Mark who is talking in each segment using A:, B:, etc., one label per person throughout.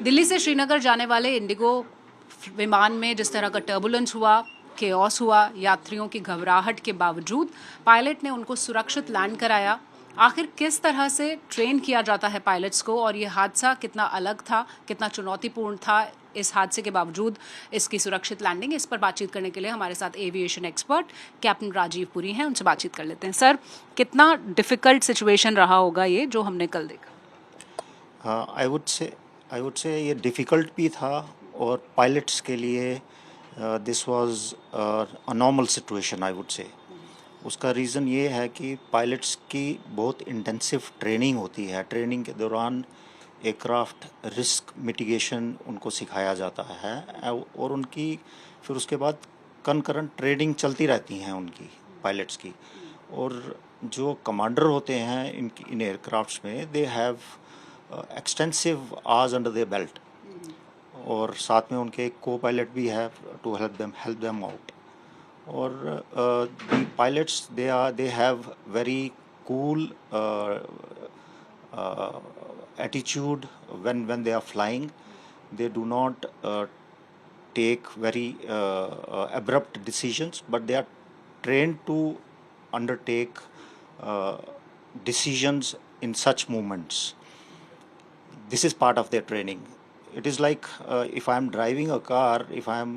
A: दिल्ली से श्रीनगर जाने वाले इंडिगो विमान में जिस तरह का टर्बुलेंस हुआ, केओस हुआ, यात्रियों की घबराहट के बावजूद पायलट ने उनको सुरक्षित लैंड कराया। आखिर किस तरह से ट्रेन किया जाता है पायलट्स को और ये हादसा कितना अलग था, कितना चुनौतीपूर्ण था इस हादसे के बावजूद इसकी सुरक्षित लैंडिंग, इस पर बातचीत करने के लिए हमारे साथ aviation expert captain Rajeev Puri हैं। उनसे बातचीत कर लेते हैं। सर, कितना डिफ़िकल्ट सिचुएशन रहा होगा ये जो हमने कल देखा?
B: आई वुड से ये डिफ़िकल्ट भी था और पायलट्स के लिए this was a normal situation I would say. उसका रीज़न ये है कि पायलट्स की बहुत इंटेंसिव ट्रेनिंग होती है। ट्रेनिंग के दौरान एयरक्राफ्ट रिस्क मिटिगेशन उनको सिखाया जाता है और उनकी फिर उसके बाद कनकरेंट ट्रेनिंग चलती रहती हैं उनकी पायलट्स की। और जो कमांडर होते हैं इन एयरक्राफ्ट्स में they have extensive hours under their belt और साथ में उनके को पायलट भी है टू हेल्प देम आउट। और the pilots they have very cool attitude when they are flying. They do not take very abrupt decisions, but they are trained to undertake uh, decisions in such moments. This is part of their training. It is like if I am driving a car, if I am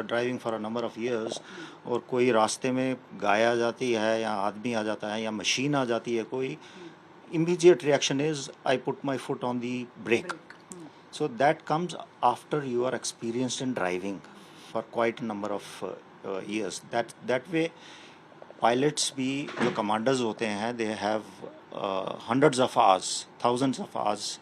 B: driving for a number of years और कोई रास्ते में गाय आ जाती है या आदमी आ जाता है या मशीन आ जाती है कोई, immediate reaction is I put my foot on the brake. So that comes after you are experienced in driving for quite a number of years. That way pilots भी जो commanders होते हैं they have hundreds of hours, thousands of hours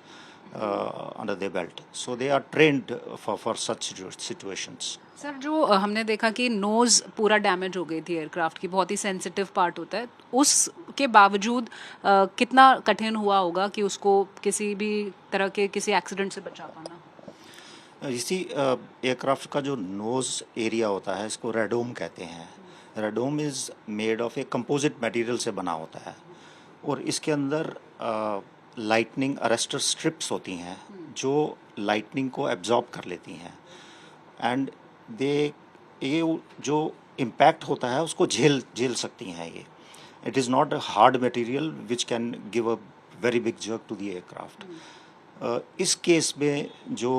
B: under their belt, so they are trained for such situations.
A: Sir, जो हमने देखा कि nose पूरा damage हो गई थी एयरक्राफ्ट की, बहुत ही सेंसिटिव पार्ट होता है, उसके बावजूद कितना कठिन हुआ होगा कि उसको किसी भी तरह के किसी एक्सीडेंट से बचा पाना?
B: इसी एयरक्राफ्ट का जो नोज़ एरिया होता है इसको रेडोम कहते हैं। Radome is made of a composite material से बना होता है और इसके अंदर लाइटनिंग अरेस्टर स्ट्रिप्स होती हैं जो लाइटनिंग को एब्जॉर्ब कर लेती हैं एंड ये जो इम्पैक्ट होता है उसको झेल सकती हैं ये। It is not a hard material which can give a very big jerk to the aircraft. इस केस में जो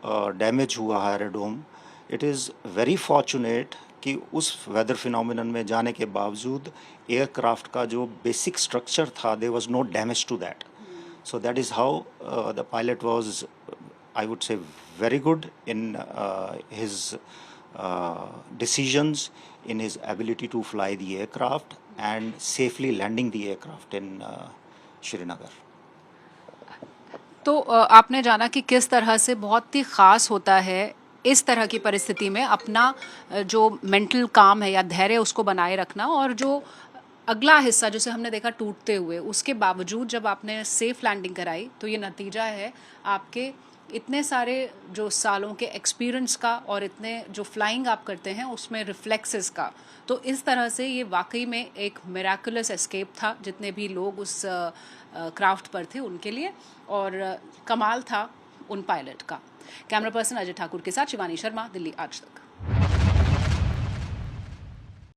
B: डैमेज हुआ है radome, it is very fortunate कि उस वेदर फिनोमिनन में जाने के बावजूद एयरक्राफ्ट का जो बेसिक स्ट्रक्चर था there was no damage to that. So that is how the pilot was, I would say, very good in his decisions, in his ability to fly the aircraft and safely landing the aircraft in Srinagar.
A: तो आपने जाना कि किस तरह से बहुत ही ख़ास होता है इस तरह की परिस्थिति में अपना जो मेंटल काम है या धैर्य उसको बनाए रखना, और जो अगला हिस्सा जिसे हमने देखा टूटते हुए, उसके बावजूद जब आपने सेफ लैंडिंग कराई तो ये नतीजा है आपके इतने सारे जो सालों के एक्सपीरियंस का और इतने जो फ्लाइंग आप करते हैं उसमें रिफ्लेक्सेस का। तो इस तरह से ये वाकई में एक मिराकुलस एस्केप था जितने भी लोग उस क्राफ्ट पर थे उनके लिए, और कमाल था उन पायलट का। कैमरा पर्सन अजय ठाकुर के साथ शिवानी शर्मा, दिल्ली आज तक।